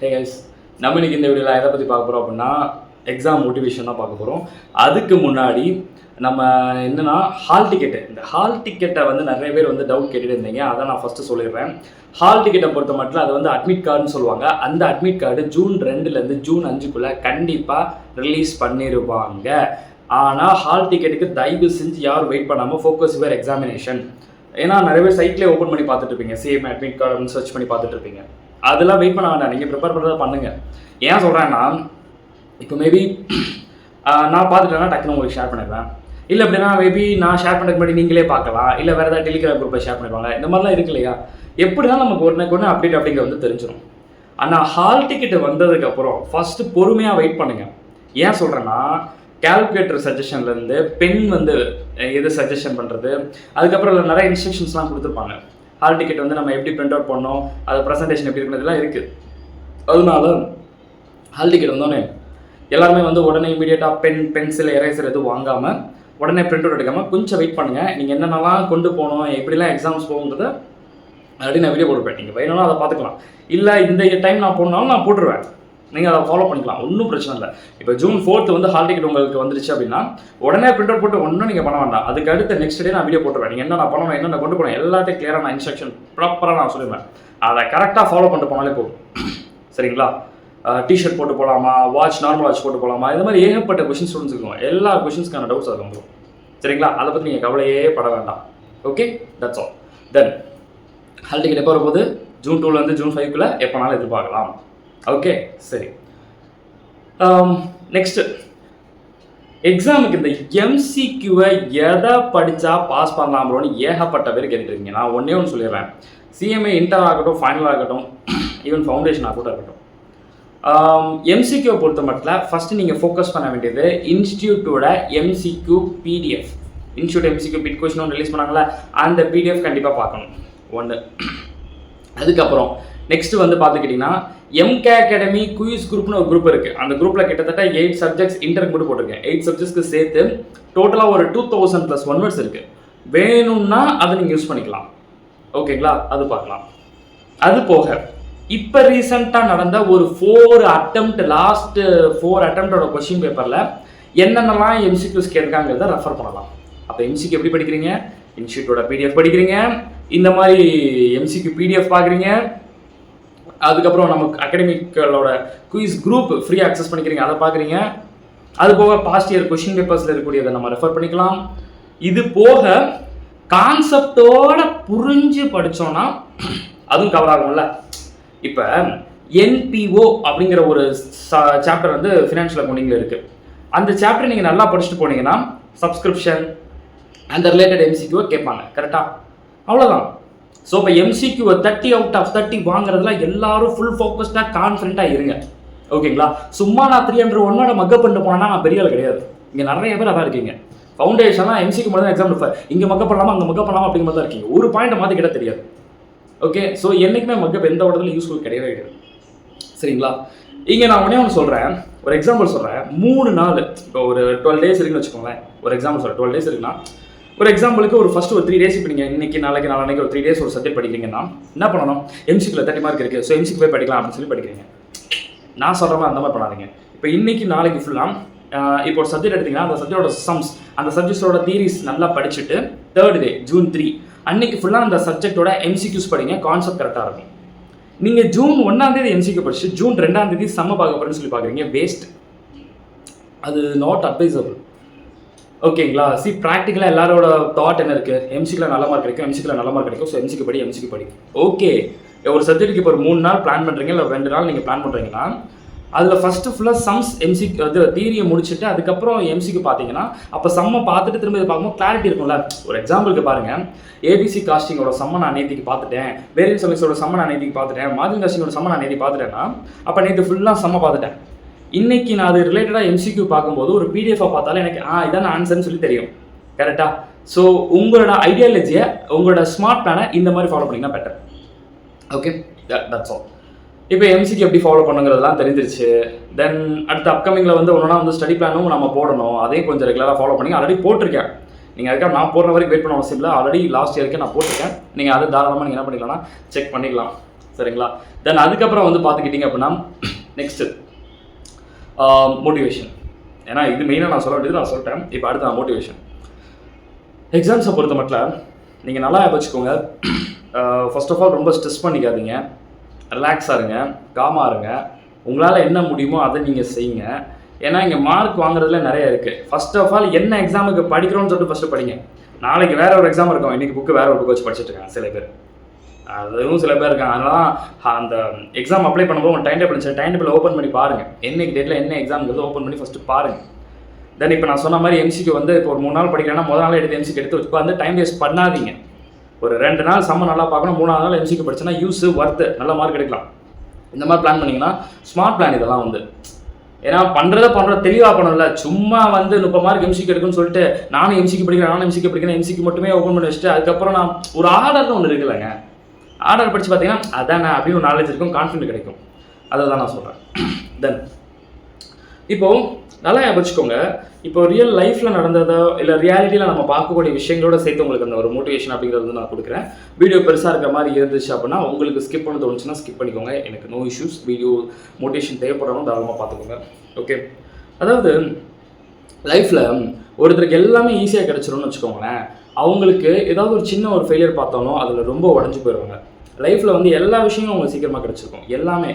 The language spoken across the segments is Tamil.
ஹே கைஸ், நம்ம இன்னைக்கு இந்த வீடியோவில் எதை பற்றி பார்க்க போகிறோம் அப்படின்னா எக்ஸாம் மோட்டிவேஷன் தான் பார்க்க போகிறோம். அதுக்கு முன்னாடி நம்ம என்னென்னா ஹால் டிக்கெட்டு, இந்த ஹால் டிக்கெட்டை வந்து நிறைய பேர் வந்து டவுட் கேட்டுட்டு இருந்தீங்க. அதை நான் ஃபஸ்ட்டு சொல்லிடுறேன். ஹால் டிக்கெட்டை பொறுத்த மட்டும் அது வந்து அட்மிட் கார்டுன்னு சொல்லுவாங்க. அந்த அட்மிட் கார்டு ஜூன் 2லேருந்து ஜூன் 5க்குள்ளே கண்டிப்பாக ரிலீஸ் பண்ணிடுவாங்க. ஆனால் ஹால் டிக்கெட்டுக்கு தயவு செஞ்சு யாரும் வெயிட் பண்ணாமல் ஃபோக்கஸ் யுவர் எக்ஸாமினேஷன். ஏன்னா நிறைய பேர் சைட்லேயே ஓப்பன் பண்ணி பார்த்துட்டு இருப்பீங்க, சேம் அட்மிட் கார்டு சர்ச் பண்ணி பார்த்துட்டு இருப்பீங்க. அதெல்லாம் வெயிட் பண்ண வேண்டாம், நீங்கள் ப்ரிப்பேர் பண்ணுறதை பண்ணுங்கள். ஏன் சொல்கிறேன்னா, இப்போ மேபி நான் பார்த்துட்டேன்னா டக்குன்னு உங்களுக்கு ஷேர் பண்ணிடுவேன். இல்லை அப்படின்னா மேபி நான் ஷேர் பண்ணுறதுக்கு முன்னாடி நீங்களே பார்க்கலாம், இல்லை வேறு ஏதாவது டெலிகிராம் குரூப்பை ஷேர் பண்ணிடுவாங்க. இந்த மாதிரிலாம் இருக்கு இல்லையா? எப்படி தான் நமக்கு ஒன்று அப்டேட் அப்படிங்கிற வந்து தெரிஞ்சிடும். ஆனால் ஹால் டிக்கெட்டு வந்ததுக்கப்புறம் ஃபஸ்ட்டு பொறுமையாக வெயிட் பண்ணுங்கள். ஏன் சொல்கிறேன்னா, கால்குலேட்டர் சஜஷன்லேருந்து பென் வந்து எது சஜஷன் பண்ணுறது, அதுக்கப்புறம் அதில் நிறைய இன்ஸ்ட்ரக்ஷன்ஸ்லாம் கொடுத்துருப்பாங்க. ஹால் டிக்கெட் வந்து நம்ம எப்படி பிரிண்ட் அவுட் பண்ணோம், அது ப்ரெசன்டேஷன் எப்படி இருக்கிறதுலாம் இருக்குது. அதனால ஹால் டிக்கெட் வந்தோடனே எல்லாருமே வந்து உடனே இமீடியட்டாக பென்சில் எரேசர் எதுவும் வாங்காமல் உடனே பிரிண்ட் அவுட் எடுக்காமல் கொஞ்சம் வெயிட் பண்ணுங்கள். நீங்கள் என்னென்னலாம் கொண்டு போகணும், எப்படிலாம் எக்ஸாம்ஸ் போகுன்றதை ஆல்ரெடி நான் வீடியோ போட்டுருப்பேன். நீங்கள் வேணும்னா அதை பார்த்துக்கலாம். இல்லை இந்த டைம் நான் போடனாலும் நான் போட்டுருவேன், நீங்கள் அதை ஃபாலோ பண்ணிக்கலாம், ஒன்றும் பிரச்சனை இல்லை. இப்போ ஜூன் 4 வந்து ஹால் டிக்கெட் உங்களுக்கு வந்துருச்சு அப்படின்னா உடனே பிரிண்ட் அவுட் போட்டு ஒன்றும் நீங்கள் பண்ண வேண்டாம். அதுக்கு அடுத்த நெக்ஸ்ட் டே நான் வீடியோ போட்டுருவேன். நீங்கள் என்ன பண்ணணும், என்னென்ன கொண்டு போகணும் எல்லாத்தையும் கிளியராக நான் இன்ஸ்ட்ரக்ஷன் ப்ராப்பராக நான் சொல்லுவேன். அதை கரெக்டாக ஃபாலோ பண்ணிட்டு போனாலே போதும். சரிங்களா? டிஷர்ட் போட்டு போகலாமா, வாட்ச் நார்மல் வாட்ச் போட்டு போகலாமா, இந்த மாதிரி ஏகப்பட்ட கொஷின்ஸ் ஸ்டூடெண்ட்ஸ் இருக்கும். எல்லா கொஷின்ஸ்க்கான டவுட்ஸ் அது வந்துடும். சரிங்களா? அதை பற்றி நீங்கள் கவலையே பட வேண்டாம். Okay, that's all. Then hall ticket எப்போ வரும்போது ஜூன் 2லேருந்து ஜூன் 5க்குள்ளே எப்போனாலும் எதிர்பார்க்கலாம். ஓகே, சரி. நெக்ஸ்ட்டு எக்ஸாமுக்கு இந்த எம்சிக்யூவை எதை படித்தா பாஸ் பண்ணலாம்னு ஏகப்பட்ட பேர் கேட்டுருக்கீங்க. நான் ஒன்றே ஒன்று சொல்லிடுறேன். சிஎம்ஏ இன்டர் ஆகட்டும், ஃபைனல் ஆகட்டும், ஈவன் ஃபவுண்டேஷன் ஆகட்டும் இருக்கட்டும், எம்சிக்யூவை பொறுத்த மட்டும் ஃபஸ்ட்டு நீங்கள் ஃபோக்கஸ் பண்ண வேண்டியது இன்ஸ்டியூட்டோட MCQ PDF. Institute MCQ bit question ஒன்று ரிலீஸ் பண்ணாங்களா, அந்த பிடிஎஃப் கண்டிப்பாக பார்க்கணும் ஒன்று. அதுக்கப்புறம் நெக்ஸ்ட்டு வந்து பார்த்துக்கிட்டிங்கன்னா எம்கே அகாடமி குயிஸ் குரூப்னு ஒரு குரூப் இருக்குது. அந்த குரூப்பில் கிட்டத்தட்ட 8 சப்ஜெக்ட்ஸ் இன்டருக்கு மட்டும் போட்டிருக்கேன். 8 சப்ஜெக்ட்ஸ்க்கு சேர்த்து டோட்டலாக ஒரு 2000+ ஒன்வர்ட்ஸ் இருக்குது. வேணும்னா அதை நீங்கள் யூஸ் பண்ணிக்கலாம். ஓகேங்களா? அது பார்க்கலாம். அது போக இப்போ ரீசெண்டாக நடந்த ஒரு 4 அட்டெம்ப்ட், லாஸ்ட்டு 4 அட்டெம்ப்டோட கொஸ்டின் பேப்பரில் என்னென்னலாம் எம்சிக்யூஸ் கேட்காங்கிறத ரெஃபர் பண்ணலாம். அப்போ எம்சிக்யூ எப்படி படிக்கிறீங்க? இன்ஸ்டியூட்டோட பிடிஎஃப் படிக்கிறீங்க, இந்த மாதிரி எம்சிக்யூ பிடிஎஃப் பார்க்குறீங்க, அதுக்கப்புறம் நமக்கு அகாடமிக்களோட குயிஸ் குரூப் ஃப்ரீ ஆக்சஸ் பண்ணிக்கிறீங்க, அதை பார்க்குறீங்க. அது போக பாஸ்ட் இயர் கொஷின் பேப்பர்ஸில் இருக்கக்கூடியதை நம்ம ரெஃபர் பண்ணிக்கலாம். இது போக கான்செப்டோட புரிஞ்சு படித்தோன்னா அதுவும் கவர் ஆகும்ல. இப்போ என்பிஓ அப்படிங்கிற ஒரு சாப்டர் வந்து ஃபினான்ஷியல் அக்கௌண்டிங்கில் இருக்குது. அந்த சாப்டர் நீங்கள் நல்லா படிச்சுட்டு போனீங்கன்னா சப்ஸ்கிரிப்ஷன் அந்த ரிலேட்டட் எம்சிக்யூவை கேட்பாங்க. கரெக்டாக? அவ்வளோதான். ஸோ இப்போ எம்சிக்யூவை 30 out of 30 வாங்குறதுல எல்லாரும் ஃபுல் ஃபோக்கஸ்டாக கான்ஃபிடென்ட்டாக இருங்க. ஓகேங்களா? சும்மா நான் 301 மக்கப் பண்ணிட்டு போனால் நான் பெரிய ஆள் கிடையாது. இங்கே நிறைய பேர் அதான் இருக்கீங்க. ஃபவுண்டேஷன்லாம் எம்சிக்யூ மட்டும் தான் எக்ஸாம் இருப்பார். இங்கே மக்கப் பண்ணலாமா, அங்கே மக்கப் பண்ணலாமா அப்படிங்கிற மாதிரி தான் இருக்கீங்க. ஒரு பாயிண்ட் மாதிரி கிட்ட தெரியாது. ஓகே, ஸோ என்றைக்குமே மக்கப் எந்த இடத்துல யூஸ்ஃபுல் கிடையவே கிடையாது. சரிங்களா? இங்கே நான் ஒன்று சொல்கிறேன், ஒரு எக்ஸாம்பிள் சொல்கிறேன். 3 நாள், இப்போ ஒரு 12 days இருக்குன்னு வச்சுக்கோங்களேன். ஒரு எக்ஸாம்பிள் சொல்கிறேன், 12 days இருக்குன்னா ஒரு எக்ஸாம்பிளுக்கு ஒரு ஃபஸ்ட்டு ஒரு 3 days இப்போ நீங்கள் இன்றைக்கி நாளைக்கு நாளைக்கு ஒரு 3 days ஒரு சப்ஜெக்ட் படிக்கிறீங்கன்னா என்ன பண்ணணும்? எம்சிக்யூவில் 30 மார்க் இருக்குது, ஸோ எம்சிக்யூ போய் படிக்கலாம் அப்படின்னு சொல்லி படிக்கிறீங்க. நான் சொல்கிற மாதிரி அந்த மாதிரி பண்ணாதீங்க. இப்போ இன்றைக்கி நாளைக்கு ஃபுல்லாக இப்போ ஒரு சப்ஜெக்ட் எடுத்திங்கன்னா அந்த சப்ஜெக்டோட சம்ஸ், அந்த சப்ஜெக்டோட தியரிஸ் நல்லா படிச்சுட்டு 3rd day ஜூன் 3 அன்றைக்கி ஃபுல்லாக அந்த சப்ஜெக்டோட எம்சிக்யூஸ் படிங்க. கான்செப்ட் கரெக்டாக இருக்கும். நீங்கள் ஜூன் 1 எம்சிக்யூ படிச்சு ஜூன் 2 செம்ம பார்க்க போகிறேன்னு சொல்லி பார்க்குறீங்க, வேஸ்ட். அது நாட் அட்வைசபிள். ஓகேங்களா? ப்ராக்டிக்கலாக எல்லாரோட தாட் என்ன இருக்குது? எம்சிக்யூவில் நல்ல மார்க் கிடைக்கும், எம்சிக்யூவில் நல்ல மார்க் கிடைக்கும், ஸோ எம்சிக்யூ படி. ஓகே, ஒரு சப்ஜெக்ட்டுக்கு இப்போ ஒரு 3 நாள் பிளான் பண்ணுறீங்க, இல்லை 2 நாள் நீங்கள் பிளான் பண்ணுறீங்கன்னா அதில் ஃபஸ்ட்டு ஃபுல்லாக சம்ஸ் எம்சிக்யூ அது தியரியை முடிச்சுட்டு அதுக்கப்புறம் எம்சிக்யூ பார்த்தீங்கன்னா அப்போ சம்மை பார்த்துட்டு திரும்ப இதை பார்க்கும்போது கிளாரிட்டி இருக்கும்ல. ஒரு எக்ஸாம்பிளுக்கு பாருங்கள், ஏபிசி காஸ்டிங்கோட சம்மை நான் நேற்றுக்கு பார்த்துட்டேன், வேரியன்ஸ் சர்வீஸோட சம்மை நான் நேற்றுக்கு பார்த்துட்டேன், மார்ஜின் காஸ்டிங்கோட சம்மை நான் நேற்று பார்த்துட்டேன்னா அப்போ நேற்று ஃபுல்லாக சம்மை பார்த்துட்டேன். இன்றைக்கி நான் அது ரிலேட்டடாக எம்சிக்யூ பார்க்கும்போது ஒரு பிடிஎஃபாக பார்த்தாலும் எனக்கு இதான் ஆன்சர்னு சொல்லி தெரியும். கரெக்டாக? ஸோ உங்களோட ஐடியாலஜியை, உங்களோட ஸ்மார்ட் பிளானை இந்த மாதிரி ஃபாலோ பண்ணிங்கன்னா பெட்டர். Okay, that's all. இப்போ எம்சிக்யூ எப்படி ஃபாலோ பண்ணுங்கிறதுலாம் தெரிஞ்சிருச்சு. தென் அடுத்த அப்கமிங்கில் வந்து ஒன்றா வந்து ஸ்டடி பிளானும் நம்ம போடணும். அதையும் கொஞ்சம் ரெகுலராக ஃபாலோ பண்ணி ஆல்ரெடி போட்டிருக்கேன். நீங்கள் அதுக்காக நான் போடுற வரைக்கும் வெயிட் பண்ண அவசியம் இல்லை. ஆல்ரெடி லாஸ்ட் இயருக்கு நான் போட்டிருக்கேன். நீங்கள் அதை தாராளமாக நீங்கள் என்ன பண்ணிக்கலாம்னா செக் பண்ணிக்கலாம். சரிங்களா? தென் அதுக்கப்புறம் வந்து பார்த்துக்கிட்டிங்க அப்படின்னா நெக்ஸ்ட்டு மோட்டிவேஷன். ஏன்னா இது மெயினாக நான் சொல்ல வேண்டியது நான் சொல்லிட்டேன். இப்போ அடுத்த மோட்டிவேஷன். எக்ஸாம்ஸை பொறுத்த மட்டும் நீங்கள் நல்லா வச்சுக்கோங்க. ஃபர்ஸ்ட் ஆஃப் ஆல் ரொம்ப ஸ்ட்ரெஸ் பண்ணிக்காதீங்க, ரிலாக்ஸாக இருங்க, காமாக இருங்க. உங்களால் என்ன முடியுமோ அதை நீங்கள் செய்யுங்க. ஏன்னா இங்கே மார்க் வாங்குறதுல நிறைய இருக்குது. ஃபர்ஸ்ட் ஆஃப் ஆல் என்ன எக்ஸாமுக்கு படிக்கிறோன்னு சொல்லிட்டு ஃபஸ்ட்டு படிங்க. நாளைக்கு வேறு ஒரு எக்ஸாம் இருக்கும், இன்றைக்கி புக்கு வேறு ஒரு புக்கு வச்சு படிச்சுட்டு இருக்காங்க சில பேர். அதுவும் சில பேர் இருக்காங்க. அதனால் அந்த எக்ஸாம் அப்ளை பண்ணும்போது உங்கள் டைம் டேபிள் ஓப்பன் பண்ணி பாருங்கள். என்னைக்கு டேட்டில் என்ன எக்ஸாம்ங்கிறது ஓப்பன் பண்ணி ஃபஸ்ட்டு பாருங்கள். தென் இப்போ நான் சொன்ன மாதிரி எம்சிக்கு வந்து இப்போ ஒரு 3 நாள் படிக்கிறேன்னா முதல் நாள் எடுத்து எம்சிக்கு எடுத்து உட்காந்து டைம் வேஸ்ட் பண்ணாதீங்க. ஒரு 2 நாள் செம்ம நல்லா பார்க்கணும், 3ஆவது நாள் எம்சிக்கு படிச்சேன்னா யூஸ் ஒர்த்து, நல்ல மார்க் எடுக்கலாம். இந்த மாதிரி பிளான் பண்ணிங்கன்னா ஸ்மார்ட் பிளான் இதெல்லாம் வந்து. ஏன்னா பண்ணுறத தெளிவாக பண்ணல. சும்மா வந்து 30 மார்க் எம்சிக்கு எடுக்குன்னு சொல்லிட்டு நானும் எம்சிக்கு படிக்கிறேன் எம்சிக்கு மட்டுமே ஓப்பன் பண்ணி வச்சுட்டு அதுக்கப்புறம் நான் ஒரு ஆர்டர்னு ஒன்று இருக்குல்லங்க, ஆர்டர் படித்து பார்த்தீங்கன்னா அதானே அப்படின்னு ஒரு நாலேஜ் இருக்கும், கான்ஃபிடென்ட் கிடைக்கும். அதை தான் நான் சொல்கிறேன். தென் இப்போது நல்லா வச்சுக்கோங்க, இப்போ ரியல் லைஃப்பில் நடந்ததோ இல்லை ரியாலிட்டியில் நம்ம பார்க்கக்கூடிய விஷயங்களோட சேர்த்து உங்களுக்கு அந்த ஒரு மோட்டிவேஷன் அப்படிங்கிறது வந்து நான் கொடுக்குறேன். வீடியோ பெருசாக இருக்கிற மாதிரி இருந்துச்சு அப்படின்னா உங்களுக்கு ஸ்கிப் பண்ண தோணுச்சுன்னா ஸ்கிப் பண்ணிக்கோங்க. எனக்கு நோ இஷ்யூஸ். வீடியோ மோட்டிவேஷன் தேவைப்படணும், தாராளமாக பார்த்துக்கோங்க. ஓகே, அதாவது லைஃப்பில் ஒருத்தருக்கு எல்லாமே ஈஸியாக கிடச்சிரும்னு வச்சுக்கோங்களேன். அவங்களுக்கு ஏதாவது ஒரு சின்ன ஒரு ஃபெயிலியர் பார்த்தாலும் அதில் ரொம்ப உடஞ்சி போயிடுவாங்க. லைஃப்பில் வந்து எல்லா விஷயமும் அவங்களுக்கு சீக்கிரமாக கிடச்சிருக்கும். எல்லாமே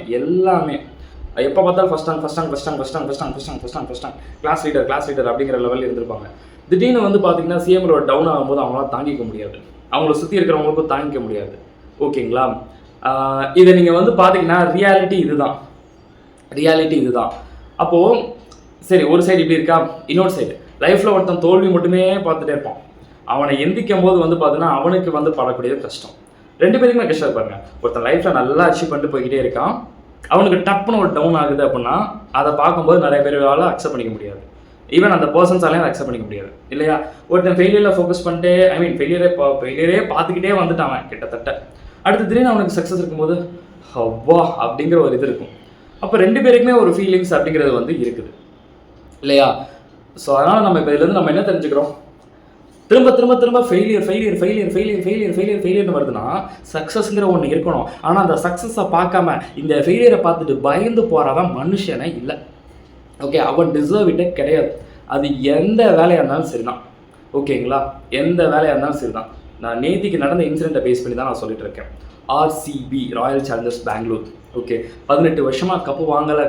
எப்போ பார்த்தாலும் ஃபஸ்ட் ரேங்க் கிளாஸ் லீடர் அப்படிங்கிற லெவலில் இருந்திருப்பாங்க. திடீர்னு வந்து பார்த்தீங்கன்னா சிஎம்ல டவுன் ஆகும்போது அவங்களால தாங்கிக்க முடியாது, அவங்கள சுற்றி இருக்கிறவங்களுக்கும் தாங்கிக்க முடியாது. ஓகேங்களா? இதை நீங்கள் வந்து பார்த்தீங்கன்னா ரியாலிட்டி இதுதான். அப்போது சரி, ஒரு சைடு இப்படி இருக்கா, இன்னொரு சைடு லைஃப்பில் ஒருத்தன் தோல்வி மட்டுமே பார்த்துட்டே இருப்பான். அவனை எந்திக்கும் போது வந்து பார்த்தீங்கன்னா அவனுக்கு வந்து படக்கூடியது கஷ்டம். 2 பேருக்குமே கஷ்டம் இருப்பாங்க. ஒருத்தன் லைஃப்பில் நல்லா அச்சீவ் பண்ணிட்டு போய்கிட்டே இருக்கான், அவனுக்கு டப்புன்னு ஒரு டவுன் ஆகுது அப்படின்னா அதை பார்க்கும்போது நிறைய பேரால் அக்செப்ட் பண்ணிக்க முடியாது. ஈவன் அந்த பர்சன்ஸாலையும் அதை அக்செப்ட் பண்ணிக்க முடியாது இல்லையா? ஒருத்தன் ஃபெயிலியரில் ஃபோக்கஸ் பண்ணிட்டு ஃபெயிலியரே பார்த்துக்கிட்டே வந்துட்டான் கிட்டத்தட்ட. அடுத்த திடீர்னு அவனுக்கு சக்ஸஸ் இருக்கும்போது வா அப்படிங்கிற ஒரு இது இருக்கும். அப்போ 2 பேருக்குமே ஒரு ஃபீலிங்ஸ் அப்படிங்கிறது வந்து இருக்குது இல்லையா? ஸோ அதனால் நம்ம இப்போ இதுலேருந்து நம்ம என்ன தெரிஞ்சுக்கிறோம், திரும்ப ஃபெயிலியர்னு வருதுன்னா சக்ஸஸ்ங்கிற ஒன்று இருக்கணும். ஆனால் அந்த சக்ஸஸை பார்க்காம இந்த ஃபெயிலியரை பார்த்துட்டு பயந்து போகிறவன் மனுஷனே இல்லை. ஓகே, அவன் டிசர்வ் இட்டே கிடையாது. அது எந்த வேலையாக இருந்தாலும் சரிதான். ஓகேங்களா? எந்த வேலையாக இருந்தாலும் சரிதான். நான் நேத்திக்கு நடந்த இன்சிடென்ட்டை பேஸ் பண்ணி தான் நான் சொல்லிட்டு இருக்கேன். RCB, Royal Challengers Bangalore. Okay, 18 வருஷமாக கப்பு வாங்கலை.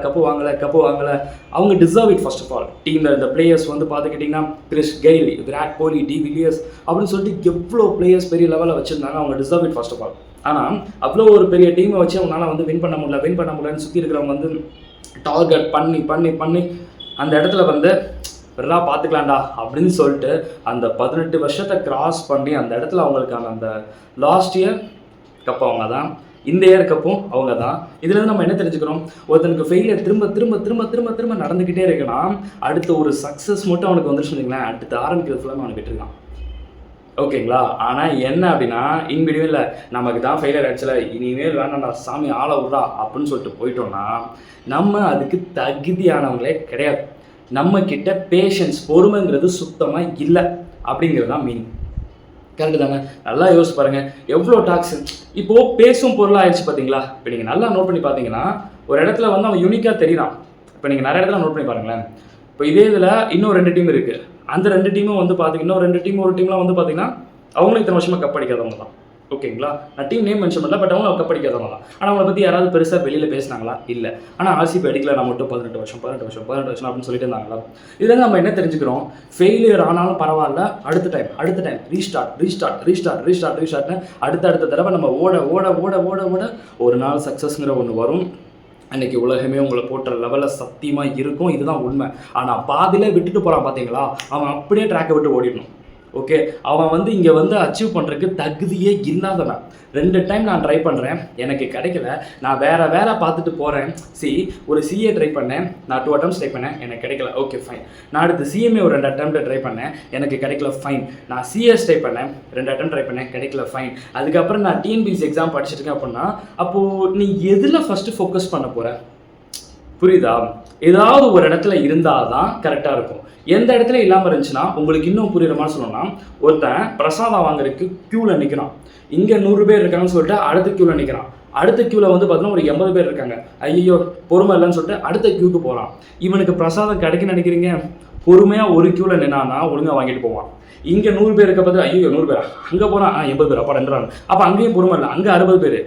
அவங்க deserve it. First of all டீமில் இந்த பிளேயர்ஸ் வந்து பார்த்துக்கிட்டிங்கன்னா Chris Gayle, Virat Kohli, de Villiers அப்படின்னு சொல்லிட்டு எவ்வளோ பிளேயர்ஸ் பெரிய லெவலில் வச்சுருந்தாங்க. அவங்க deserve it first of all. ஆனால் அவ்வளோ ஒரு பெரிய டீமை வச்சு அவங்களால வந்து வின் பண்ண முடியலன்னு சுற்றி இருக்கிறவங்க வந்து டார்கெட் பண்ணி அந்த இடத்துல வந்து வெறா பார்த்துக்கலாம்டா அப்படின்னு சொல்லிட்டு அந்த 18 வருஷத்தை கிராஸ் பண்ணி அந்த இடத்துல அவங்களுக்கான அந்த லாஸ்ட் இயர் கப் அவங்க தான், இந்த இயர் கப்பும் அவங்க தான். இதுலேருந்து நம்ம என்ன தெரிஞ்சுக்கிறோம், ஒருத்தனுக்கு ஃபெயிலியர் திரும்ப நடந்துக்கிட்டே இருக்குன்னா அடுத்த ஒரு சக்ஸஸ் மட்டும் அவனுக்கு வந்துருச்சு வச்சுங்களேன், அடுத்து ஆரம்பிக்கிறது ஃபுல்லாக அவனுக்கு விட்டுருக்கான். ஓகேங்களா? ஆனால் என்ன அப்படின்னா இன்பிடிவில் நமக்கு தான் ஃபெயிலியர் ஆச்சுல, இனிமேல் வேணாம்டா சாமி ஆளை விட்றா அப்படின்னு சொல்லிட்டு போயிட்டோம்னா நம்ம அதுக்கு தகுதியானவங்களே கிடையாது. நம்மக்கிட்ட பேஷன்ஸ், பொறுமைங்கிறது சுத்தமாக இல்லை அப்படிங்கிறது தான் மீனிங். கரெக்டு தானே? நல்லா யோசிச்சு பாருங்கள், எவ்வளோ டாக்ஸ் இப்போது பேசும் பொருளாக ஆயிடுச்சு பார்த்தீங்களா? இப்போ நீங்கள் நல்லா நோட் பண்ணி பார்த்தீங்கன்னா ஒரு இடத்துல வந்து அவன் யூனிக்காக தெரியுறான். இப்போ நீங்கள் நிறைய இடத்துல நோட் பண்ணி பாருங்களேன். இப்போ இதே இதில் இன்னும் 2 டீம் இருக்குது. அந்த 2 டீமும் வந்து பார்த்தீங்கன்னா ஒரு டீம்லாம் வந்து பார்த்தீங்கன்னா அவங்களும் இத்தனை வருஷமாக கப் அடிக்காதவங்க தான். ஓகேங்களா? நான் டீம் நேம் மென்ஷன் பண்ணல, பட் அவங்க கப் அடிக்காதவங்க தான். ஆனால் அவங்கள பற்றி யாராவது பெருசாக வெளியில் பேசினாங்களா? இல்லை. ஆனால் ஆர்சிபி அடிக்கல, நான் மட்டும் 18 வருஷம் அப்படின்னு சொல்லிட்டு இருந்தாங்களா? இதில் நம்ம என்ன தெரிஞ்சுக்கிறோம், ஃபெயிலியர் ஆனாலும் பரவாயில்ல, அடுத்த டைம் ரீஸ்டார்ட்னு அடுத்த தடவை நம்ம ஓட ஒரு நாள் சக்ஸஸ்ங்கிற ஒன்று வரும். அன்றைக்கி உலகமே உங்களை போட்டுற லெவலில் சத்தியமாக இருக்கும். இதுதான் உண்மை. ஆனால் பாதியில் விட்டுட்டு போகிறான் பார்த்தீங்களா, அவன் அப்படியே ட்ராக்கை விட்டு ஓடிடணும். ஓகே, அவன் வந்து இங்கே வந்து அச்சீவ் பண்ணுறதுக்கு தகுதியே இல்லாதவன். 2 டைம் நான் ட்ரை பண்ணுறேன், எனக்கு கிடைக்கல, நான் வேலை பார்த்துட்டு போகிறேன். ஒரு சிஏ ட்ரை பண்ணேன், நான் 2 attempts ட்ரை பண்ணேன், எனக்கு கிடைக்கல. Okay fine. நான் அடுத்து சிஎம்ஏ ஒரு 2 attempt ட்ரை பண்ணேன், எனக்கு கிடைக்கல. ஃபைன். நான் சிஎஸ் ட்ரை பண்ணேன், 2 attempt ட்ரை பண்ணேன், கிடைக்கல. ஃபைன். அதுக்கப்புறம் நான் டிஎன்பிஎஸ்சி எக்ஸாம் படிச்சிருக்கேன் அப்படின்னா அப்போது நீ எதில் ஃபஸ்ட்டு ஃபோக்கஸ் பண்ண போகிற? புரியுதா? ஏதாவது ஒரு இடத்துல இருந்தால் தான் கரெக்டாக இருக்கும். எந்த இடத்துல இல்லாமல் இருந்துச்சுன்னா உங்களுக்கு இன்னும் புரியுற மாதிரி சொல்லணும்னா, ஒருத்தன் பிரசாதம் வாங்குறதுக்கு க்யூவில் நிற்கிறான். இங்கே 100 பேர் இருக்காங்கன்னு சொல்லிட்டு அடுத்த க்யூவில் நிற்கிறான். அடுத்த க்யூவில் வந்து பார்த்தீங்கன்னா ஒரு 80 பேர் இருக்காங்க. ஐயோ பொறுமை இல்லைன்னு சொல்லிட்டு அடுத்த க்யூக்கு போகிறான். இவனுக்கு பிரசாதம் கிடைக்குன்னு நினைக்கிறீங்க? பொறுமையாக ஒரு க்யூவில் நின்னான்னா ஒழுங்காக வாங்கிட்டு போவான். இங்கே 100 பேர் இருக்க பார்த்து ஐயோ 100 பேரா, அங்கே போகிறான் 80 பேர், அப்போ 2 அப்போ அங்கேயும் பொறுமை இல்லை, அங்கே 60 பேர்.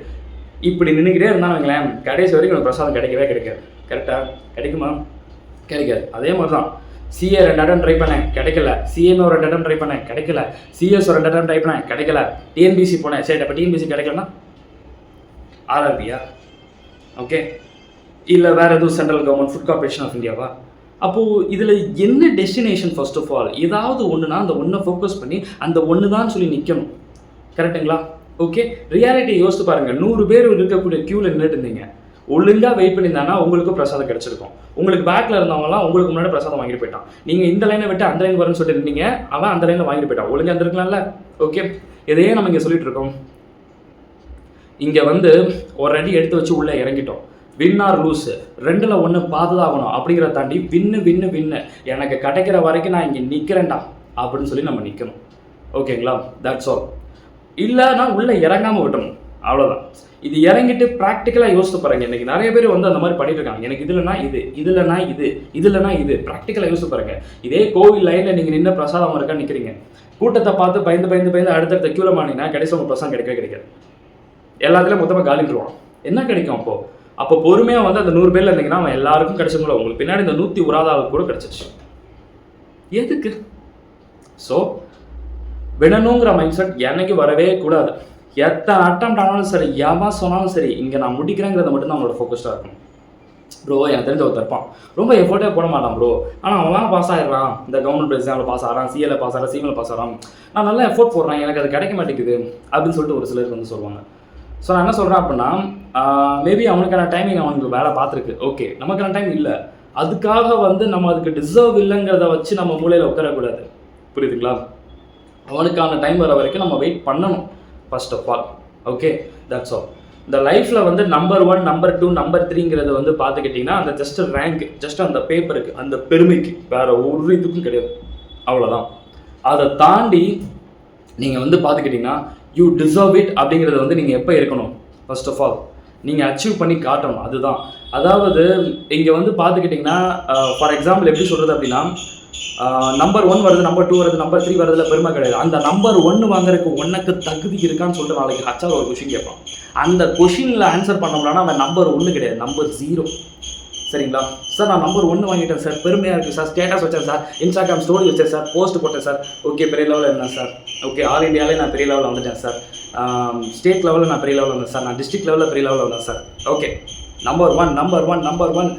இப்படி நின்றுக்கிட்டே இருந்தானுங்களேன், கடைசி வரைக்கும் எனக்கு பிரசாதம் கிடைக்கவே கிடைக்காது. கரெக்டாக கிடைக்குமா? கிடைக்காது. அதே மாதிரி தான் சிஏ 2 அட்டம் ட்ரை பண்ணேன், கிடைக்கல. சிஎம்ஏ ஒரு 2 அட்டம் ட்ரை பண்ணேன், கிடைக்கல. சிஎஸ் ஒரு 2 அட்டம் ட்ரை பண்ணேன், கிடைக்கல. டிஎன்பிசி போனேன், சரி அப்போ டிஎன்பிசி கிடைக்கலன்னா ஆர்ஆர்பியா? ஓகே, இல்லை வேறு எதுவும் central government food corporation of இந்தியாவா? அப்போது இதில் என்ன டெஸ்டினேஷன்? ஃபர்ஸ்ட் ஆஃப் ஆல் ஏதாவது ஒன்றுனா அந்த ஒன்றை ஃபோக்கஸ் பண்ணி அந்த ஒன்று தான் சொல்லி நிற்கணும். கரெக்டுங்களா? ஓகே, ரியாலிட்டி யோசித்து பாருங்கள். 100 பேர் இருக்கக்கூடிய க்யூவில் நின்றுட்டு இருந்தீங்க, ஒழுங்காக வெயிட் பண்ணியிருந்தாங்கன்னா உங்களுக்கும் பிரசாதம் கிடச்சிருக்கும். உங்களுக்கு பேக்கில் இருந்தவங்களாம் உங்களுக்கு முன்னாடி பிரசாதம் வாங்கிட்டு போயிட்டான். நீங்கள் இந்த லைனை விட்டு அந்த லைன் வரணும்னு சொல்லிட்டு இருந்தீங்க, அவன் அந்த லைனில் வாங்கிட்டு போயிட்டான். ஒழுங்காக இருந்திருக்கலாம்ல? ஓகே, இதையே நம்ம இங்கே சொல்லிட்டு இருக்கோம். இங்கே வந்து ஒரு அடி எடுத்து வச்சு உள்ளே இறங்கிட்டோம். வின் ஆர் லூஸ், 2ல் 1 பார்த்துதாகணும் அப்படிங்கிறத தாண்டி வின்னு எனக்கு கிடைக்கிற வரைக்கும் நான் இங்கே நிற்கிறேன்டா அப்படின்னு சொல்லி நம்ம நிற்கணும். ஓகேங்களா? That's all. இல்லைன்னா உள்ளே இறங்காமல் விட்டணும், அவ்வளோதான். இது இறங்கிட்டு ப்ராக்டிக்கலாக யோசித்து பாருங்க. இன்றைக்கி நிறைய பேர் வந்து அந்த மாதிரி பண்ணிட்டு இருக்காங்க. எனக்கு இதுலனா இது ப்ராக்டிக்கலாக யோசித்து பாருங்க. இதே கோவில் லைனில் நீங்கள் நின்று பிரசாதம் இருக்கா நிற்கிறீங்க, கூட்டத்தை பார்த்து பயந்து அடுத்தடுத்த க்யூவில் மாட்டிங்கன்னா கடைசி உங்கள் பிரசாதம் கிடைக்காது. எல்லாத்துலேயும் மொத்தமாக காலிட்டுருவான். என்ன கிடைக்கும் அப்போ பொறுமையாக வந்து அந்த 100 பேரில் இருந்தீங்கன்னா அவன் எல்லாருக்கும் கிடைச்சவங்கள உங்களுக்கு பின்னாடி இந்த 101 கூட கிடச்சிச்சு. எதுக்கு? ஸோ விடணுங்கிற மைண்ட் செட் என்னைக்கு வரவே கூடாது. எத்தனை அட்டம் ஆனாலும் சரி, ஏமா சொன்னாலும் சரி, இங்கே நான் முடிக்கிறேங்கிறத மட்டும் தான் அவங்களோட ஃபோக்கஸ்டாக இருக்கணும். ப்ரோ எனக்கு தெரிஞ்ச ஒருத்தர் இருப்பான், ரொம்ப எஃபோர்ட்டே போட மாட்டான் ப்ரோ, ஆனால் அவன் பாஸ் ஆகிடுறான், இந்த கவர்மெண்ட் எக்ஸாமில் பாஸ் ஆகிறான், சிஏல பாஸ் ஆகிறான், சிஎம்ல பாஸ் ஆகிறான், நான் நல்லா எஃபோர்ட் போடுறேன், எனக்கு அது கிடைக்க மாட்டேங்குது அப்படின்னு சொல்லிட்டு ஒரு சிலருக்கு வந்து சொல்லுவாங்க. ஸோ நான் என்ன சொல்கிறேன் அப்படின்னா, மேபி அவனுக்கான டைமிங் அவனுக்கு வேலை பார்த்துருக்கு, ஓகே, நமக்கான டைம் இல்லை, அதுக்காக வந்து நம்ம அதுக்கு டிசர்வ் இல்லைங்கிறத வச்சு நம்ம மூலையில் உட்காரக்கூடாது. புரியுதுங்களா? அவனுக்கான டைம் வர வரைக்கும் நம்ம வெயிட் பண்ணணும் first of all. Okay, that's all. இந்த லைஃப்பில் வந்து நம்பர் 1, நம்பர் 2, நம்பர் 3ங்கிறது வந்து பார்த்துக்கிட்டிங்கன்னா அந்த ஜஸ்ட் ரேங்க், ஜஸ்ட் அந்த பேப்பருக்கு, அந்த பெருமைக்கு, வேறு ஒரு இதுக்கும் கிடையாது, அவ்வளோதான். அதை தாண்டி நீங்கள் வந்து பார்த்துக்கிட்டிங்கன்னா யூ டிசர்வ் இட் அப்படிங்கிறத வந்து நீங்கள் எப்போ இருக்கணும்? ஃபர்ஸ்ட் ஆஃப் ஆல் நீங்கள் அச்சீவ் பண்ணி காட்டணும். அதுதான். அதாவது இங்கே வந்து பார்த்துக்கிட்டிங்கன்னா ஃபார் எக்ஸாம்பிள் எப்படி சொல்கிறது அப்படின்னா, நம்பர் 1 வருது, நம்பர் 2 வருது, நம்பர் 3 வரதுல பெருமை கிடையாது. அந்த நம்பர் 1 வாங்குறதுக்கு உனக்கு தகுதி இருக்கான்னு சொல்லிட்டு நாளைக்கு ஹச்ஆர் ஒரு கொஷின் கேட்பான். அந்த கொஷினில் ஆன்சர் பண்ணோம்னா அவன் நம்பர் 1 கிடையாது, நம்பர் 0. சரிங்களா? சார் நான் நம்பர் 1 வாங்கிட்டேன் சார், பெருமையாக இருக்குது சார், ஸ்டேட்டஸ் வச்சேன் சார், இன்ஸ்டாகிராம் ஸ்டோரி வச்சேன் சார், போஸ்ட் போட்டேன் சார், ஓகே பெரிய லெவலில் இருந்தேன் சார், ஓகே ஆல் இண்டியாவிலே நான் பெரிய லெவலில் வந்துட்டேன் சார், ஸ்டேட் லெவலில் நான் பெரிய லெவலில் வந்தேன் சார், நான் டிஸ்ட்ரிக்ட் லெவலில் பெரிய லெவலில் வந்தேன் சார், ஓகே நம்பர் ஒன்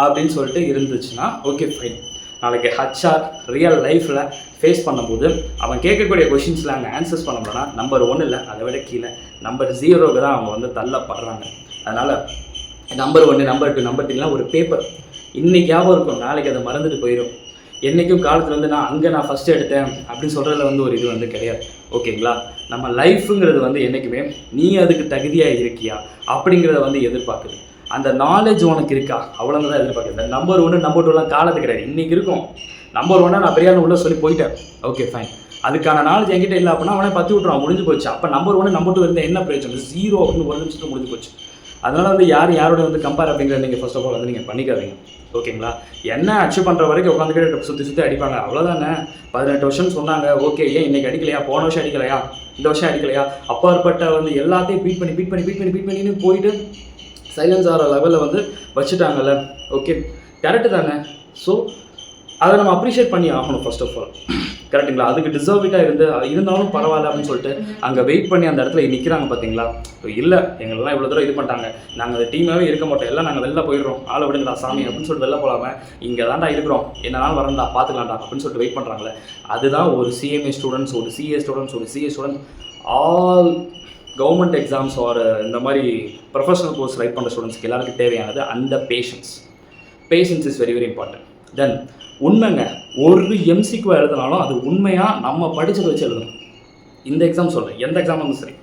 அப்படின்னு சொல்லிட்டு இருந்துச்சுன்னா ஓகே ஃபைன். நாளைக்கு ஹச்ஆர் ரியல் லைஃப்பில் ஃபேஸ் பண்ணும்போது அவன் கேட்கக்கூடிய கொஷின்ஸில் அங்கே ஆன்சர்ஸ் பண்ணோம்னா நம்பர் 1 இல்லை, அதை விட கீழே நம்பர் 0க்கு தான் அவங்க வந்து தள்ளப்படுறாங்க. அதனால் நம்பர் 1, நம்பர் 2, நம்பர் 3லாம் ஒரு பேப்பர், இன்றைக்கி ஞாபகம் இருக்கும், நாளைக்கு அதை மறந்துட்டு போயிடும். என்றைக்கும் காலத்தில் வந்து நான் ஃபஸ்ட்டு எடுத்தேன் அப்படின்னு சொல்கிறதுல வந்து ஒரு இது வந்து கிடையாது. ஓகேங்களா? நம்ம லைஃபுங்கிறது வந்து என்றைக்குமே நீ அதுக்கு தகுதியாக இருக்கியா அப்படிங்கிறத வந்து எதிர்பார்க்குது. அந்த நாலேஜ் உனக்கு இருக்கா, அவ்வளோதான் எதிர்பார்க்குது. இந்த நம்பர் 1, நம்பர் 2லாம் காலத்து கிடையாது, இன்றைக்கி இருக்கும். நம்பர் 1 நான் பெரியார் உள்ள சொல்லி போயிட்டேன், ஓகே ஃபைன். அதுக்கான நாலேஜ் என்கிட்ட இல்லை அப்படின்னா அவனே பற்றி விட்டுருவான், முடிஞ்சு போச்சு. அப்போ நம்பர் 1, நம்பர் 2 இருந்தால் என்ன பிரச்சனை? 0 அப்படின்னு ஒரு நிமிஷத்துக்கு முடிஞ்சு போச்சு. அதனால் வந்து யாரோட வந்து கம்பேர் அப்படிங்கிறத நீங்கள் ஃபர்ஸ்ட் ஆஃப் ஆல் வந்து நீங்கள் பண்ணிக்காதீங்க. ஓகேங்களா? என்ன அச்சீவ் பண்ணுற வரைக்கும் உட்காந்துக்கிட்டு சுற்றி அடிப்பாங்க, அவ்வளோதானே. 18 வருஷம் சொன்னாங்க, ஓகே, ஏன் இன்றைக்கி அடிக்கலையா, போன வருஷம் அடிக்கலையா, இந்த வருஷம் அடிக்கலையா, அப்பாற்பட்ட வந்து எல்லாத்தையும் பீட் பண்ணி போயிட்டு சைலன்ஸ் ஆகிற லெவலில் வந்து வச்சுட்டாங்கல்ல, ஓகே கரெக்டு தானே. ஸோ அதை நம்ம அப்ரிஷியேட் பண்ணி ஆகணும் ஃபர்ஸ்ட் ஆஃப் ஆல். கரெக்டுங்களா? அதுக்கு டிசர்விட்டாக இருந்தாலும் பரவாயில்ல அப்படின்னு சொல்லிட்டு அங்கே வெயிட் பண்ணி அந்த இடத்துல நிற்கிறாங்க பார்த்தீங்களா. இல்லை எங்களெல்லாம் இவ்வளோ தூரம் இது பண்ணிட்டாங்க, நாங்கள் அந்த டீமாகவே இருக்க மாட்டோம், எல்லாம் நாங்கள் வெளில போயிடுறோம், ஆளை விடுங்கடா சாமி அப்படின்னு சொல்லிட்டு வெளில போகாமல் இங்கே தான்டா இருக்கிறோம், என்னன்னாலும் வரண்டா பார்த்துக்கலாம்டா அப்படின்னு சொல்லிட்டு வெயிட் பண்ணுறாங்களே, அதுதான் ஒரு சிஎம்ஏ ஸ்டூடெண்ட்ஸ், ஒரு CA students, all government exams ஒரு இந்த மாதிரி ப்ரொஃபஷனல் கோர்ஸ் ரைட் பண்ணுற ஸ்டூடெண்ட்ஸ்க்கு எல்லாருக்கும் தேவையானது அந்த patience is very very important. Then உண்மைங்க, ஒரு எம்சிக்கு எழுதினாலும் அது உண்மையாக நம்ம படித்ததை வச்சு எழுதணும். இந்த எக்ஸாம் சொல்கிறேன், எந்த எக்ஸாம் வந்து சரி,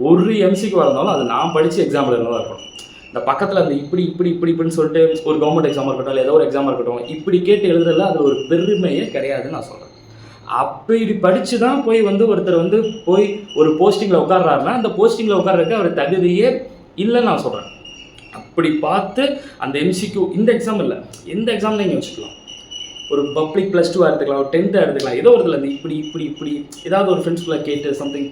ஒரு எம்சிக்கு இருந்தாலும் அது நான் படித்த எக்ஸாம்பிள் இருந்தால் இருக்கணும். இந்த பக்கத்தில் அந்த இப்படின்னு சொல்லிட்டு ஒரு கவர்மெண்ட் எக்ஸாமாக இருக்கட்டும், இல்லை ஏதோ ஒரு எக்ஸாமாக இருக்கட்டும், இப்படி கேட்டு எழுதுறதுல அது ஒரு பெருமையே கிடையாதுன்னு நான் சொல்கிறேன். அப்படி படித்து தான் போய் வந்து ஒருத்தர் வந்து போய் ஒரு போஸ்டிங்கில் உட்கார்றாருன்னா அந்த போஸ்டிங்கில் உட்கார்றதுக்கு அவர் தகுதியே இல்லைன்னு நான் சொல்கிறேன். அப்படி பார்த்து அந்த எம்சிக்யூ இந்த எக்ஸாம் இல்லை, எந்த எக்ஸாம் நீங்கள் வச்சுக்கலாம். ஒரு பப்ளிக் +2 எடுத்துக்கலாம், ஒரு 10th எடுத்துக்கலாம், ஏதோ ஒரு இதில் இருந்து இப்படி ஏதாவது ஒரு ஃப்ரெண்ட்ஸ்குள்ளே கேட்டு சம்திங்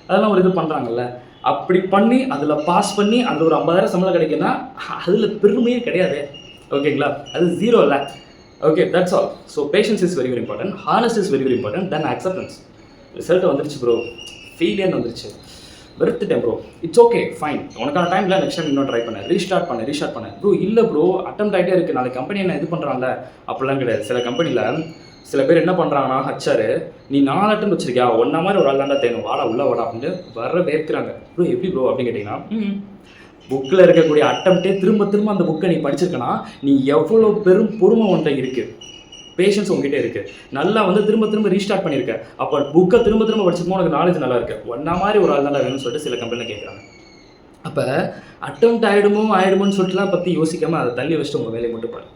அதெல்லாம் ஒரு இது பண்ணுறாங்கல்ல, அப்படி பண்ணி அதில் பாஸ் பண்ணி அதில் ஒரு 50,000 சம்பளம் கிடைக்குன்னா அதில் பெருமையே கிடையாது. ஓகேங்களா, அது 0 இல்லை. Okay, that's all. So patience is very very important, honest is very very important, then acceptance. Result வந்துருச்சு ப்ரோ, ஃபெயிலியர் வந்துருச்சு, வெறுத்துட்டேன் ப்ரோ, இட்ஸ் ஓகே ஃபைன், உனக்கான டைமில் நெக்ஸ்ட் டைம் இன்னும் ட்ரை பண்ண, ரீஸ்டார்ட் பண்ண ப்ரோ. இல்லை ப்ரோ, அட்டெம்ப்ட் ஆகிட்டே இருக்குது, நாளைக்கு கம்பெனி என்ன இது பண்ணுறான்ல, அப்படிலாம் கிடையாது. சில கம்பெனியில் சில பேர் என்ன பண்ணுறாங்கன்னா, ஹச்ஆர் நீ 4 அட்டம் வச்சிருக்கியா, ஒன்றா மாதிரி ஒரு ஆள் தாண்டா தேணும், வாடா உள்ள வாடா அப்படின்ட்டு வர வேர்க்கிறாங்க. ப்ரோ எப்படி ப்ரோ அப்படின்னு கேட்டிங்கன்னா, புக்கில் இருக்கக்கூடிய அட்டம்ப்டே திரும்ப அந்த புக்கை நீ படிச்சிருக்கனா நீ எவ்வளோ பெரும் பொறுமை உன்கிட்ட இருக்குது, பேஷன்ஸ் உங்ககிட்ட இருக்குது, நல்லா வந்து திரும்ப ரீஸ்டார்ட் பண்ணியிருக்க, அப்போ புக்கை திரும்ப படிச்சிருக்கோம், உனக்கு நாலேஜ் நல்லா இருக்குது, ஒன்றா மாதிரி ஒரு ஆள் தாண்டா வேணும்னு சொல்லிட்டு சில கம்பெனியில் கேட்குறாங்க. அப்போ அட்டம்ப்ட் ஆகிடுமோன்னு சொல்லிட்டுலாம் பற்றி யோசிக்காமல் அதை தள்ளி வச்சுட்டு உங்கள் வேலையை மட்டும் பண்ணு.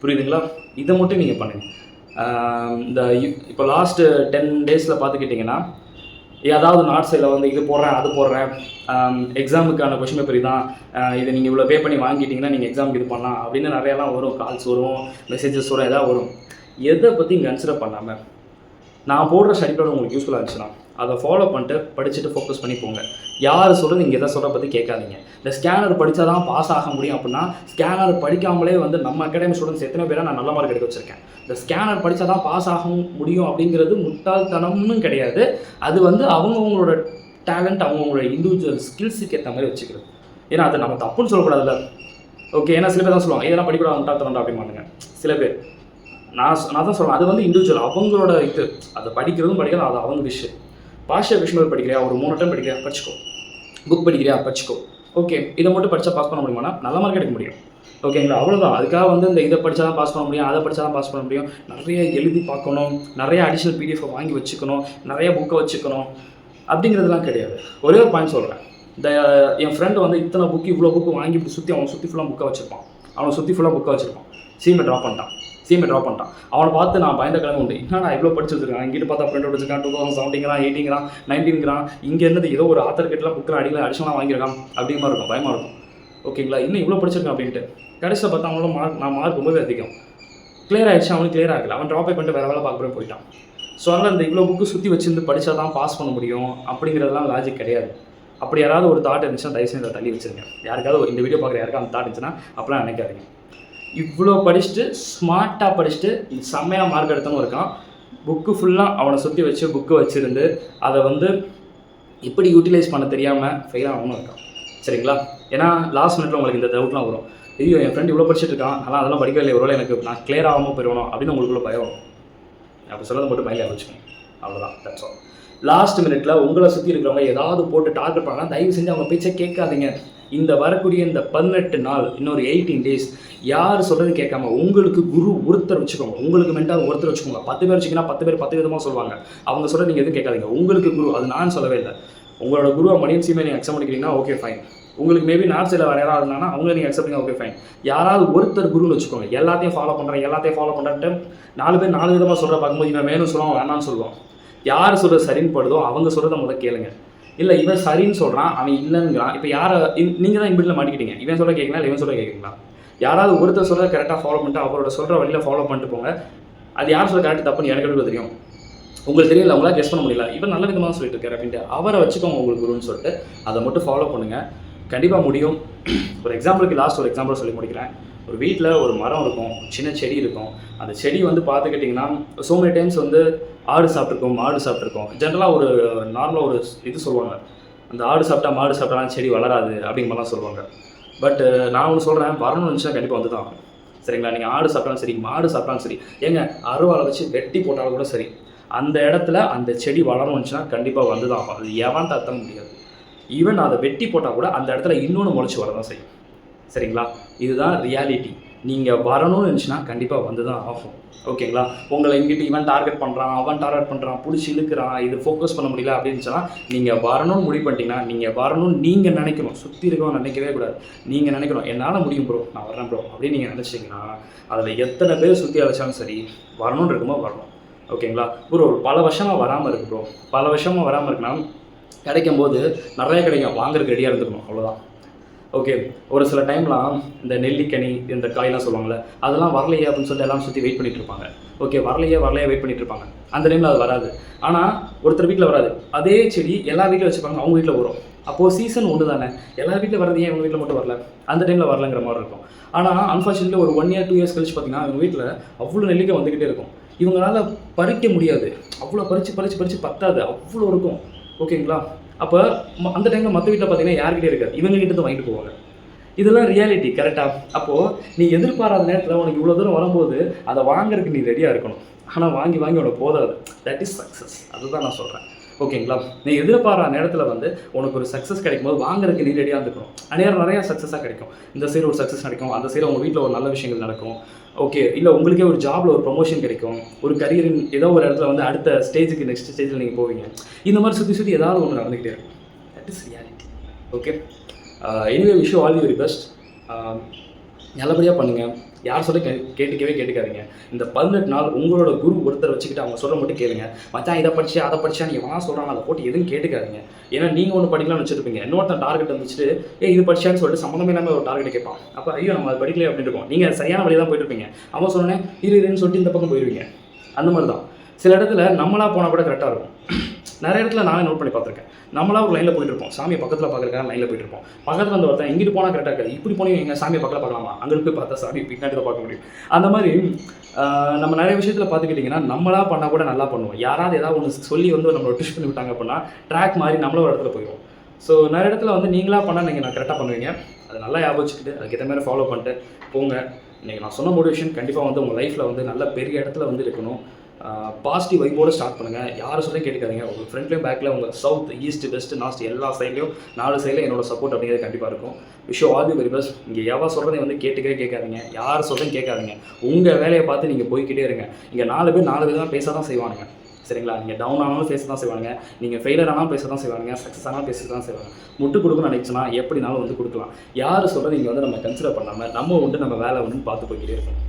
புரியுதுங்களா? இதை மட்டும் நீங்கள் பண்ணுங்கள். இந்த இப்போ லாஸ்ட்டு 10 டேஸில் பார்த்துக்கிட்டிங்கன்னா ஏதாவது நாட்ஸில் வந்து இது போடுறேன் அது போடுறேன், எக்ஸாமுக்கான கொஷின் பேப்பர் தான், இதை நீங்கள் இவ்வளோ பே பண்ணி வாங்கிட்டீங்கன்னா நீங்கள் எக்ஸாமுக்கு இது பண்ணலாம் அப்படின்னு நிறையலாம் வரும், கால்ஸ் வரும், மெசேஜஸ் வரும், எதாவது வரும். எதை பற்றி கன்சிடர் பண்ணாமல் நான் போடுற ஸ்டடி பிளான் உங்களுக்கு யூஸ்ஃபுல்லாக இருந்துச்சுன்னா அதை ஃபாலோ பண்ணிட்டு படிச்சுட்டு ஃபோக்கஸ் பண்ணி போங்க. யார் சொல்கிறது நீங்கள் எதை சொல்கிற பற்றி கேட்காதீங்க. இந்த ஸ்கேனர் படித்தா தான் பாஸ் ஆக முடியும் அப்படின்னா, ஸ்கேனர் படிக்காமலே வந்து நம்ம அகாடமி ஸ்டூடெண்ட்ஸ் எத்தனை பேரை நான் நல்ல மார்க் எடுக்க வச்சுருக்கேன். இந்த ஸ்கேனர் படித்தா தான் பாஸ் ஆக முடியும் அப்படிங்கிறது முட்டாள்தனம்னு கிடையாது. அது வந்து அவங்கவுங்களோட டேலண்ட், அவங்கவுங்களோட இண்டிவிஜுவல் ஸ்கில்ஸுக்கு ஏற்ற மாதிரி வச்சுக்கிறது. ஏன்னா அது நம்ம தப்புன்னு சொல்லக்கூடாதுல்ல. ஓகே, ஏன்னா சில பேர் தான் சொல்லுவாங்க இதெல்லாம் படிக்கூடாது முட்டாள்தனம்டா அப்படிமானுங்க சில பேர். நான் தான் சொல்கிறேன், அது வந்து இண்டிவிஜுவல் அவங்களோட இது, அதை படிக்கிறதும் படிக்கிறது அது அவங்க விஷயம். பாஷா விஷயம் படிக்கிறியா, ஒரு 3 டைம் படிக்கிறியா படிச்சுக்கோ, புக் படிக்கிறியா படிச்சுக்கோ. ஓகே, இதை மட்டும் படித்தா பாஸ் பண்ண முடியுமானா நல்ல மார்க் எடுக்க முடியும். ஓகேங்களா, அவ்வளோதான். அதுக்காக வந்து இந்த இதை படித்தா தான் பாஸ் பண்ண முடியும், அதை படித்தா தான் பாஸ் பண்ண முடியும், நிறைய எழுதி பார்க்கணும், நிறைய அடிஷ்னல் PDF வாங்கி வச்சுக்கணும், நிறைய புக்கை வச்சுக்கணும் அப்படிங்கிறதுலாம் கிடையாது. ஒரே ஒரு பாயிண்ட் சொல்கிறேன். என் ஃப்ரெண்டு வந்து இத்தனை புக்கு இவ்வளோ புக்கு வாங்கி இப்படி சுற்றி அவனை சுற்றி ஃபுல்லாக புக்கை வச்சுருப்பான், சிஎம்ஏ ட்ராப் பண்ணிட்டான். அவனை பார்த்து நான் பயந்த கிழமை உண்டு, என்னடா இவ்வளோ படிச்சு வச்சிருக்கான், இங்கிட்டு பார்த்தா ஃப்ரெண்ட் வச்சிருக்கான், 2017 18 19 இங்கே இருந்தது ஏதோ ஒரு ஆத்தர் கிட்டலாம் புக்கெலாம் அடிஷனலாக வாங்கியிருக்கான் அப்படிங்கிற மாதிரி இருக்கும், பயமாக இருக்கும். ஓகேங்களா, இன்னும் இவ்வளோ படிச்சிருக்கான் அப்படின்ட்டு. கடைசியில் பார்த்தா அவனோட மார்க் ரொம்பவே அதிகம். கிளியர் ஆகிடுச்சு, அவனுக்கு கிளியர் ஆகலை, அவன் ட்ராப் பண்ணிட்டு வேறு வேலை பார்க்குறேன் போயிட்டான். ஸோ அதனால் இந்த இவ்வளோ புக்கு சுற்றி வச்சுருந்து படித்தா தான் பாஸ் பண்ண முடியும் அப்படிங்கிறதுலாம் லாஜிக் கிடையாது. அப்படி யாராவது ஒரு தாட் இருந்துச்சுன்னா தயவுசெய்து அதை தள்ளி வச்சுருங்க. யாருக்காவது இந்த வீடியோ பார்க்குற யாருக்காவது அந்த தாட் இருந்துச்சுன்னா அப்போலாம் நினைக்காதீங்க. இவ்வளோ படிச்சுட்டு ஸ்மார்ட்டாக படிச்சுட்டு செம்மையாக மார்க் எடுத்தவனும் இருக்கான். புக்கு ஃபுல்லாக அவனை சுற்றி வச்சு புக்கு வச்சுருந்து அதை வந்து எப்படி யூட்டிலைஸ் பண்ண தெரியாமல் ஃபெயில் ஆகணும் இருக்கான். சரிங்களா, ஏன்னா லாஸ்ட் மினிட்ல உங்களுக்கு இந்த டவுட்லாம் வரும். ஐயோ என் ஃப்ரெண்ட் இவ்வளோ படிச்சுட்டு இருக்கான், அதெல்லாம் படிக்கவே இல்லை, ஒருவேளை எனக்கு நான் கிளியர் ஆகாமல் போயிடணும் அப்படின்னு உங்களுக்குள்ள பயம் வரும். அப்படி சொல்கிறத மட்டும் மைண்டில் வச்சுக்கோங்க. அவ்வளோதான், தட்ஸ் ஆல். லாஸ்ட் மினிட்ல உங்களை சுற்றி இருக்கிறவங்க ஏதாவது போட்டு டார்கெட் பண்ணால் தயவு செஞ்சு அவங்க பேச்சை கேட்காதீங்க. இந்த வரக்கூடிய இந்த 18 நாள், இன்னொரு 18 டேஸ் யார் சொல்கிறது கேட்காம உங்களுக்கு குரு ஒருத்தர் வச்சுக்கோங்க, உங்களுக்கு மென்டார் ஒருத்தர் வச்சுக்கோங்க. 10 பேர் வச்சுக்கினா 10 பேர் 10 விதமாக சொல்லுவாங்க. அவங்க சொல்கிறது நீங்கள் எதுவும் கேட்காதீங்க. உங்களுக்கு குரு, அது நான் சொல்லவே இல்லை, உங்களோட குருவை மணியன் சீமே நீங்கள் அக்செப்ட் பண்ணிக்கிறீங்கன்னா ஓகே ஃபைன். உங்களுக்கு மேபி நாட்ஸில் வேறு யாராவது இருந்தாங்கன்னா அவங்க நீங்கள் அக்செப்ட் பண்ணி ஓகே ஃபைன். யாராவது ஒருத்தர் குருன்னு வச்சுக்கோங்க. எல்லாத்தையும் ஃபாலோ பண்ணுறேன்ட்டு 4 பேர் 4 விதமாக சொல்கிற பார்க்கும்போது இவன் வேணும் சொல்லுவான், வேணான்னு சொல்லுவான். யார் சொல்கிறது சரின்னு படுதோ அவங்க சொல்கிறத முதல் கேளுங்க. இல்லை இவன் சரின்னு சொல்கிறான், அவன் இல்லைங்கிறான். இப்போ யாரை நீங்கள் தான் இம்பிடில் மாட்டிக்கிட்டீங்க. இவன் சொல்ல கேட்குறீங்களா இல்லை இவன் சொல்ல கேட்குறீங்களா? யாராவது ஒருத்தர் சொல்கிறத கரெக்டாக ஃபாலோ பண்ணிட்டு அவரோட சொல்கிற வழியில் ஃபாலோ பண்ணிட்டு போங்க. அது யார் சொல்ல கரெக்ட் தப்புன்னு எனக்கு எப்படி தெரியும்? உங்களுக்கு தெரியல, அவங்களால கெஸ் பண்ண முடியல, இவன் நல்ல விதமாக சொல்லிட்டு இருக்காரு அப்படின்ட்டு அவரை வச்சுக்கோங்க உங்களுக்கு குருன்னு சொல்லிட்டு அதை மட்டும் ஃபாலோ பண்ணுங்கள். கண்டிப்பாக முடியும். ஒரு எக்ஸாம்பிளுக்கு லாஸ்ட் ஒரு எக்ஸாம்பிள் சொல்லி முடிக்கிறேன். ஒரு வீட்டில் ஒரு மரம் இருக்கும், சின்ன செடி இருக்கும். அந்த செடி வந்து பார்த்துக்கிட்டிங்கன்னா ஸோ மெனி டைம்ஸ் வந்து ஆடு சாப்பிட்ருக்கோம், மாடு சாப்பிட்ருக்கோம். ஜென்ரலாக ஒரு நார்மலாக ஒரு இது சொல்லுவாங்க, அந்த ஆடு சாப்பிட்டா மாடு சாப்பிட்டாலும் செடி வளராது அப்படிங்கிற மாதிரிலாம் சொல்லுவாங்க. பட் நான் ஒன்று சொல்கிறேன், வரணும்னு இருந்துச்சுன்னா கண்டிப்பாக வந்து தான் ஆகும். சரிங்களா, நீங்கள் ஆடு சாப்பிட்டாலும் சரி மாடு சாப்பிட்டாலும் சரி, ஏங்க அருவாளை வச்சு வெட்டி போட்டாலும் கூட சரி, அந்த இடத்துல அந்த செடி வளரணும்னுச்சுன்னா கண்டிப்பாக வந்து தான் ஆகும். அது எவன் தத்த முடியாது. ஈவன் அதை வெட்டி போட்டால் கூட அந்த இடத்துல இன்னொன்று முளைச்சி வரதான் செய்யும். சரிங்களா, இதுதான் ரியாலிட்டி. நீங்கள் வரணும்னு இருந்துச்சுன்னா கண்டிப்பாக வந்து தான் ஆகும். ஓகேங்களா, உங்களை இங்கிட்டு இவன் டார்கெட் பண்ணுறான், அவன் டார்கெட் பண்ணுறான், பிடிச்சி இழுக்கிறான், இது ஃபோக்கஸ் பண்ண முடியல அப்படின்னுச்சுன்னா நீங்கள் வரணும்னு முடிவு பண்ணிட்டீங்கன்னா நீங்கள் வரணும்னு நீங்கள் நினைக்கணும். சுற்றி இருக்கவங்க நினைக்கவே கூடாது. நீங்கள் நினைக்கணும் என்னால் முடியும் ப்ரோ, நான் வரேன் ப்ரோ அப்படின்னு நீங்கள் நினச்சிங்கன்னா அதில் எத்தனை பேர் சுற்றி அழைச்சாலும் சரி வரணும்னு இருக்குமோ வரணும். ஓகேங்களா, ப்ரோ பல வருஷமாக வராமல் இருக்கு ப்ரோ, பல வருஷமாக வராமல் இருக்குன்னா கிடைக்கும் போது நிறைய கிடைக்கும், வாங்குறதுக்கு ரெடியாக இருந்துக்கணும். அவ்வளோதான். ஓகே. ஒரு சில டைம்லாம் இந்த நெல்லிக்கனி, இந்த காயெல்லாம் சொல்லுவாங்கல்ல, அதெல்லாம் வரலையே அப்படின்னு சொல்லிட்டு எல்லாரும் சுத்தி வெயிட் பண்ணிட்டு இருப்பாங்க. ஓகே. வரலையே வரலையே வெயிட் பண்ணிட்டு இருப்பாங்க. அந்த டைம்ல அது வராது. ஆனா, ஒருத்தர் வீட்ல வராது. அதே செடி எல்லா வீட்லயும் வச்சிருப்பாங்க. அவங்க வீட்ல வரும். அப்போ சீசன் ஒண்ணு தானே. எல்லார் வீட்ல வர்றது ஏன் இவங்க வீட்ல மட்டும் வரல? அந்த டைம்ல வரலங்கிற மாரி இருக்கும். ஆனா, அன்பார்ச்சுனேட்லி ஒரு 1 இயர், 2 இயர்ஸ் கழிச்சு பார்த்தீங்கன்னா, இவங்க வீட்ல அவ்ளோ நெல்லிக்காய் வந்துகிட்டே இருக்கும். இவங்களால பறிக்க முடியாது. அவ்ளோ பறிச்சு, பறிச்சு, பறிச்சு பத்தாது. அவ்ளோ இருக்கும். ஓகேங்களா? அப்ப அந்த டைம்ல மத்த வீட்ல பார்த்தீங்கன்னா, யார்கிட்டயும் இருக்காது. இவங்க கிட்ட இருந்து வாங்கிட்டு போவாங்க. இதெல்லாம் ரியாலிட்டி கரெக்ட்டா? அப்போ நீ எதிர்பாராத நேரத்தில உனக்கு இவ்வளோ தூரம் வரும்போது, அத வாங்குறதுக்கு நீ ரெடியா இருக்கணும். ஆனா வாங்கி வாங்கி உனக்கு போதாது. That is success. அதுதான் நான் சொல்றேன். ஓகேங்களா? நீ எதிர்பாராத நேரத்தில வந்து உனக்கு ஒரு சக்சஸ் கிடைக்கும்போது வாங்குறதுக்கு நீ ரெடியா இருந்துக்கணும். அந்நேரம் நிறைய சக்சஸா கிடைக்கும். இந்த சைடு ஒரு சக்சஸ் கிடைக்கும். அந்த சைடு உங்க வீட்ல ஒரு நல்ல விஷயங்கள் நடக்கும். ஓகே. இல்ல உங்களுக்கே ஒரு ஜாப்ல ஒரு ப்ரமோஷன் கிடைக்கும். ஒரு கரியரின் ஏதோ ஒரு இடத்துல வந்து அடுத்த ஸ்டேஜ்க்கு நெக்ஸ்ட் ஸ்டேஜ்ல நீங்க போவீங்க. இந்த மாரி சுத்தி சுத்தி ஏதாவது ஒண்ணு நடந்துகிட்டே இருக்கும். That is reality. Okay. Anyway wish you all the very best. நல்லபடியாக பண்ணுங்கள். யார் சொல்ல கேட்டுக்கவே கேட்டுக்காதீங்க. இந்த 18 நாள் உங்களோட குரு ஒருத்தர் வச்சுக்கிட்டு அவங்க சொல்ல மட்டும் கேளுங்க. மச்சான் இதை படிச்சா அதை படிச்சா நீ எவனா சொல்கிறாங்க அதை போட்டு எதுவும் கேட்டுக்காதீங்க. ஏன்னா நீங்கள் ஒன்று படிக்கலாம்னு வச்சுருப்பீங்க. இன்னொருத்தன் டார்கெட் வந்துச்சுட்டு இது படிச்சான்னு சொல்லிட்டு சம்மந்தமே இல்லாமல் ஒரு டார்கெட் கேட்பான். அப்போ ஐயோ நம்ம அதை படிக்கல அப்படின்னு இருக்கும். நீங்கள் சரியான வழியாக தான் போயிட்டு இருப்பீங்க. அவன் சொன்னேன் இருன்னு சொல்லிட்டு இந்த பக்கம் போயிடுவீங்க. அந்த மாதிரி தான் சில இடத்துல நம்மளா போனால் கூட கரெக்டாக இருக்கும். நிறைய இடத்துல நானே நோட் பண்ணி பார்த்துருக்கேன். நம்மளா ஒரு லைனில் போயிட்டு இருப்போம். சாமியை பக்கத்தில் பார்க்குறக்காக லைனில் போயிட்டு இருப்போம். பக்கத்தில் வந்து ஒருத்தன் இங்கிட்டு போனால் கரெக்டாக இருக்காது. இப்படி போனீங்க எங்கள் சாமியை பக்கத்தில் பார்க்கலாமா? அங்கே போய் பார்த்தா சாமி பின்னாடி தான் பார்க்க முடியும். அந்த மாதிரி நம்ம நிறைய விஷயத்தில் பார்த்துக்கிட்டிங்கன்னா நம்மளா பண்ணால் கூட நல்லா பண்ணுவோம். யாராவது ஏதாவது ஒன்று சொல்லி வந்து நம்மளை ட்விஷ் பண்ணி விட்டாங்க அப்படின்னா ட்ராக் மாதிரி நம்மளும் ஒரு இடத்துல போயிடுவோம். ஸோ நிறைய இடத்துல வந்து நீங்களாக பண்ணால் நீங்கள் நான் கரெக்டாக பண்ணுவீங்க. அதை நல்லா ஞாபகம் வச்சுக்கிட்டு அதுக்கேற்ற மாதிரி ஃபாலோ பண்ணிட்டு போங்க. இன்றைக்கி நான் சொன்ன மோட்டிவேஷன் கண்டிப்பாக வந்து உங்கள் லைஃப்பில் வந்து நல்ல பெரிய இடத்துல வந்து இருக்கணும். பாசிட்டிவ் வைப்போடு ஸ்டார்ட் பண்ணுங்கள். யாரும் சொல்ல கேட்டுக்காதீங்க. உங்கள் ஃப்ரண்ட்லேயும் பேக்கில் உங்கள் சவுத் ஈஸ்ட் வெஸ்ட் நார்த் எல்லா சைட்லையும் 4 சைடில் என்னோட சப்போர்ட் அப்படிங்கிறது கண்டிப்பாக இருக்கும். Wish you all the very best. இங்கே எவ்வளோ சொல்கிறத வந்து கேட்டுக்கவே கேட்காதீங்க. யார் சொல்கிறதையும் கேட்காதீங்க. உங்கள் வேலையை பார்த்து நீங்கள் போய்கிட்டே இருங்க. இங்கே 4 பேர் 4 விதமாக பேச தான் செய்வானுங்க. சரிங்களா? நீங்கள் டவுன் ஆனாலும் பேச தான் செய்வாங்க. நீங்கள் ஃபெயிலியர் ஆனாலும் பேச தான் செய்வாங்க. சக்ஸஸ் ஆனாலும் பேச தான் செய்வாங்க. முட்டு கொடுக்கணும்னு நினைச்சுன்னா எப்படினாலும் வந்து கொடுக்கலாம். யார் சொல்கிறத நீங்கள் வந்து நம்ம கன்சிடர் பண்ணாமல் நம்ம உண்டு நம்ம வேலை ஒன்றுன்னு பார்த்து போய்கிட்டே இருக்கோம்.